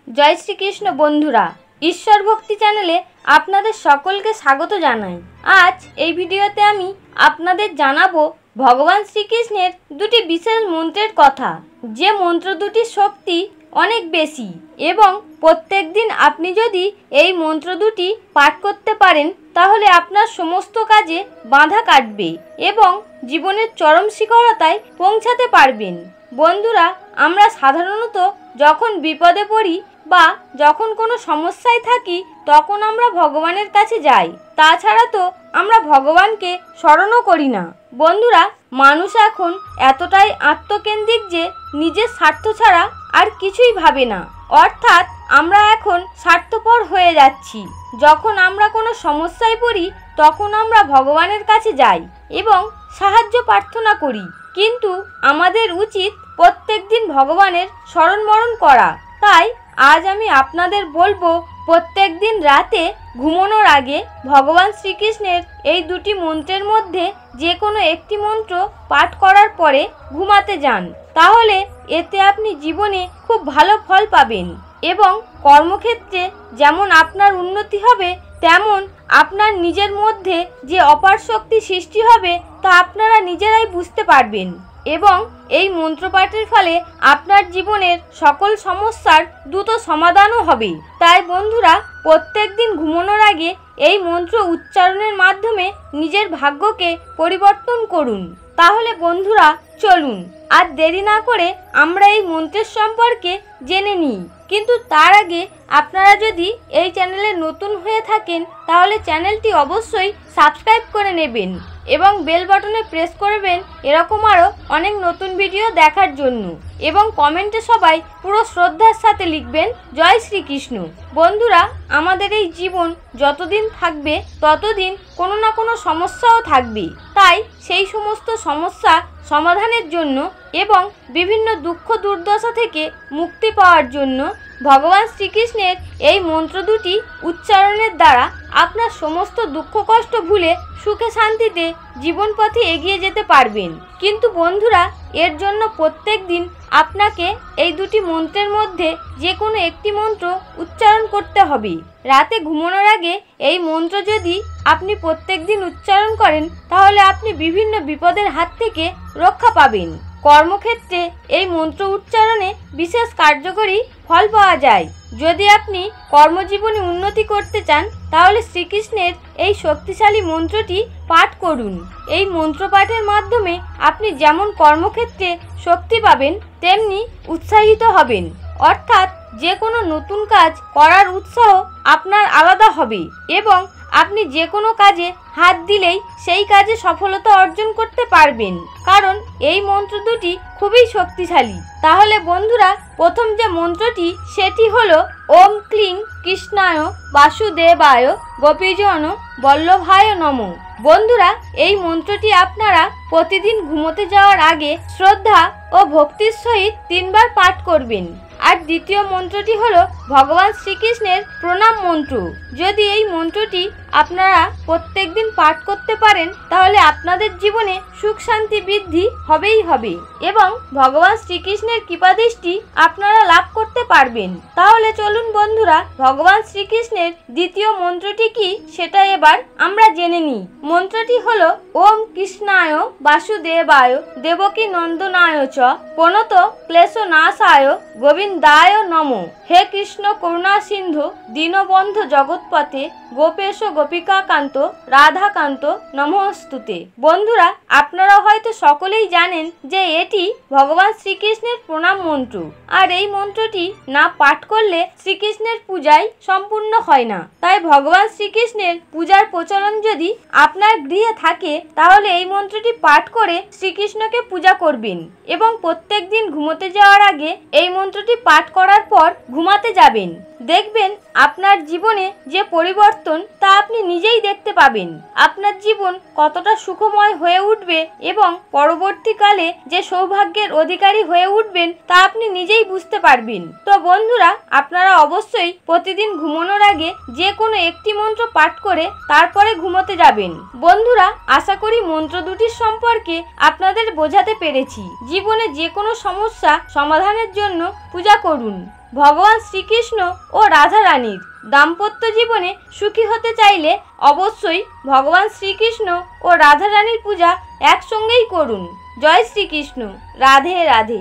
জয় শ্রীকৃষ্ণ বন্ধুরা, ঈশ্বর ভক্তি চ্যানেলে আপনাদের সকলকে স্বাগত জানাই। আজ এই ভিডিওতে আমি আপনাদের জানাবো ভগবান শ্রীকৃষ্ণের দুটি বিশেষ মন্ত্রের কথা, যে মন্ত্র দুটির শক্তি অনেক বেশি এবং প্রত্যেক দিন আপনি যদি এই মন্ত্র দুটি পাঠ করতে পারেন তাহলে আপনার সমস্ত কাজে বাধা কাটবে এবং জীবনের চরম শিখরতায় পৌঁছাতে পারবেন। বন্ধুরা, আমরা সাধারণত যখন বিপদে পড়ি বা যখন কোনো সমস্যায় থাকি তখন আমরা ভগবানের কাছে যাই, তাছাড়া তো আমরা ভগবানকে স্মরণও করি না। বন্ধুরা, মানুষ এখন এতটাই আত্মকেন্দ্রিক যে নিজের স্বার্থ ছাড়া আর কিছুই ভাবে না, অর্থাৎ আমরা এখন স্বার্থপর হয়ে যাচ্ছি। যখন আমরা কোনো সমস্যায় পড়ি তখন আমরা ভগবানের কাছে যাই এবং সাহায্য প্রার্থনা করি, কিন্তু আমাদের উচিত প্রত্যেক দিন ভগবানের স্মরণ করা। তাই আজ আমি আপনাদের বলবো, প্রত্যেক দিন রাতে ঘুমানোর আগে ভগবান শ্রীকৃষ্ণের এই দুটি মন্ত্রের মধ্যে যে কোনো একটি মন্ত্র পাঠ করার পরে ঘুমাতে যান, তাহলে এতে আপনি জীবনে খুব ভালো ফল পাবেন এবং কর্মক্ষেত্রে যেমন আপনার উন্নতি হবে তেমন আপনার নিজের মধ্যে যে অপার শক্তি সৃষ্টি হবে তা আপনারা নিজেরাই বুঝতে পারবেন এবং এই মন্ত্রপাঠের ফলে আপনার জীবনের সকল সমস্যার দ্রুত সমাধানও হবে। তাই বন্ধুরা, প্রত্যেক দিন ঘুমানোর আগে এই মন্ত্র উচ্চারণের মাধ্যমে নিজের ভাগ্যকে পরিবর্তন করুন। তাহলে বন্ধুরা, চলুন আর দেরি না করে আমরা এই মন্ত্রের সম্পর্কে জেনে নিই। কিন্তু তার আগে আপনারা যদি এই চ্যানেলে নতুন হয়ে থাকেন তাহলে চ্যানেলটি অবশ্যই সাবস্ক্রাইব করে নেবেন এবং বেল বাটনে প্রেস করবেন এরকম আরও অনেক নতুন ভিডিও দেখার জন্য, এবং কমেন্টে সবাই পুরো শ্রদ্ধার সাথে লিখবেন জয় শ্রীকৃষ্ণ। বন্ধুরা, আমাদের এই জীবন যতদিন থাকবে ততদিন কোনো না কোনো সমস্যাও থাকবে, তাই সেই সমস্ত সমস্যা সমাধানের জন্য এবং বিভিন্ন দুঃখ দুর্দশা থেকে মুক্তি পাওয়ার জন্য ভগবান শ্রীকৃষ্ণের এই মন্ত্র দুটি উচ্চারণের দ্বারা আপনার সমস্ত দুঃখ কষ্ট ভুলে সুখে শান্তিতে জীবন পথে এগিয়ে যেতে পারবেন। কিন্তু বন্ধুরা, এর জন্য প্রত্যেক দিন আপনাকে এই দুটি মন্ত্রের মধ্যে যে কোনো একটি মন্ত্র উচ্চারণ করতে হবে। রাতে ঘুমানোর আগে এই মন্ত্র যদি আপনি প্রত্যেক দিন উচ্চারণ করেন তাহলে আপনি বিভিন্ন বিপদের হাত থেকে রক্ষা পাবেন। কর্মক্ষেত্রে এই মন্ত্র উচ্চারণে বিশেষ কার্যকরী ফল পাওয়া যায়। যদি আপনি কর্মজীবনে উন্নতি করতে চান তাহলে শ্রীকৃষ্ণের এই শক্তিশালী মন্ত্রটি পাঠ করুন। এই মন্ত্র পাঠের মাধ্যমে আপনি যেমন কর্মক্ষেত্রে শক্তি পাবেন তেমনি উৎসাহিত হবেন, অর্থাৎ যে কোনো নতুন কাজ করার উৎসাহ আপনার আলাদা হবে এবং আপনি যে কোনো কাজে হাত দিলেই সেই কাজে সফলতা অর্জন করতে পারবেন, কারণ এই মন্ত্র দুটি খুবই শক্তিশালী। তাহলে বন্ধুরা, প্রথম যে মন্ত্রটি সেটি হলো ওম ক্লিং কৃষ্ণায় বাসুদেবায় গোপীজন বল্লভায় নমঃ। বন্ধুরা, এই মন্ত্রটি আপনারা প্রতিদিন ঘুমোতে যাওয়ার আগে শ্রদ্ধা ও ভক্তির সহিত 3 বার পাঠ করবেন। আর দ্বিতীয় মন্ত্রটি হলো ভগবান শ্রীকৃষ্ণের প্রণাম মন্ত্র। যদি এই মন্ত্রটি আপনারা প্রত্যেক দিন পাঠ করতে পারেন তাহলে আপনাদের জীবনে সুখ শান্তি বৃদ্ধি হবেই হবে এবং ভগবান শ্রীকৃষ্ণের কৃপাদৃষ্টি আপনারা লাভ করতে পারবেন। তাহলে চলুন বন্ধুরা, ভগবান শ্রীকৃষ্ণের দ্বিতীয় মন্ত্রটি কি সেটা এবার আমরা জেনে নিই। মন্ত্রটি হলো ওম কৃষ্ণায় বাসুদেবায় দেবকী নন্দনায় চ প্রণত ক্লেশ নাশায় গোবিন্দায় নমঃ। হে কৃষ্ণ করুণা সিন্ধু দীনবন্ধু জগৎপথে গোপেশ গোপিকাকান্ত রাধাকান্ত নমস্তুতে। বন্ধুরা, আপনারা হয়তো সকলেই জানেন যে এটি ভগবান শ্রীকৃষ্ণের প্রণাম মন্ত্র, আর এই মন্ত্রটি না পাঠ করলে শ্রীকৃষ্ণের পূজাই সম্পূর্ণ হয় না। তাই ভগবান শ্রীকৃষ্ণের পূজার প্রচলন যদি আপনার গৃহে থাকে তাহলে এই মন্ত্রটি পাঠ করে শ্রীকৃষ্ণকে পূজা করবেন এবং প্রত্যেক দিন ঘুমোতে যাওয়ার আগে এই মন্ত্রটি পাঠ করার পর ঘুমাতে যাবেন। দেখবেন আপনার জীবনে যে পরিবর্তন তা আপনি নিজেই দেখতে পাবেন। আপনার জীবন কতটা সুখময় হয়ে উঠবে এবং পরবর্তীকালে যে সৌভাগ্যের অধিকারী হয়ে উঠবেন তা আপনি নিজেই বুঝতে পারবেন। তো বন্ধুরা, আপনারা অবশ্যই প্রতিদিন ঘুমানোর আগে যে কোনো একটি মন্ত্র পাঠ করে তারপরে ঘুমোতে যাবেন। বন্ধুরা, আশা করি মন্ত্র দুটির সম্পর্কে আপনাদের বোঝাতে পেরেছি। জীবনে যে কোনো সমস্যা সমাধানের জন্য পূজা করুন। ভগবান শ্রীকৃষ্ণ ও রাধা রানীর দাম্পত্য জীবনে সুখী হতে চাইলে অবশ্যই ভগবান শ্রীকৃষ্ণ ও রাধা রানীর পূজা একসঙ্গেই করুন। জয় শ্রীকৃষ্ণ। রাধে রাধে।